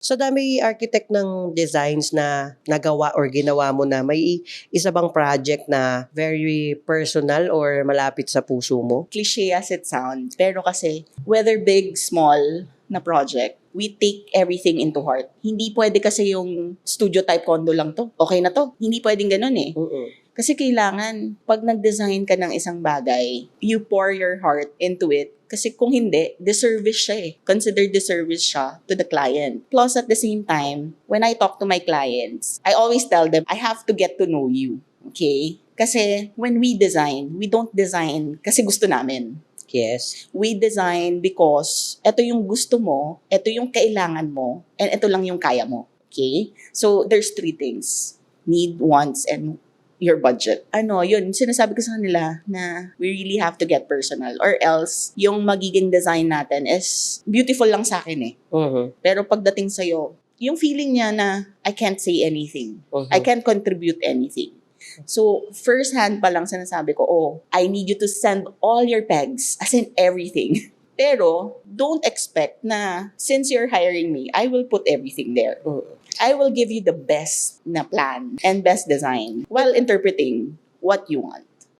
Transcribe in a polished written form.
Sa dami architect ng designs na nagawa or ginawa mo na, may isa bang project na very personal or malapit sa puso mo? Cliche as it sounds, pero kasi whether big, small na project, we take everything into heart. Hindi pwede kasi yung studio type condo lang to. Okay na to. Hindi pwedeng ganun eh. Kasi kailangan, pag nag-design ka ng isang bagay, you pour your heart into it. Kasi kung hindi, disservice siya eh. Consider disservice siya to the client. Plus, at the same time, when I talk to my clients, I always tell them, I have to get to know you. Okay? Kasi when we don't design kasi gusto namin. Yes. We design because ito yung gusto mo, ito yung kailangan mo, and ito lang yung kaya mo. Okay? So, there's 3 things. Need, wants, and your budget. Yun, sinasabi ko sa kanila na we really have to get personal or else yung magiging design natin is beautiful lang sa akin eh. Pero pagdating sa'yo, yung feeling niya na I can't say anything. I can't contribute anything. So, first hand pa lang sinasabi ko, I need you to send all your pegs, as in everything. Pero, don't expect na since you're hiring me, I will put everything there. I will give you the best na plan and best design while interpreting what you want.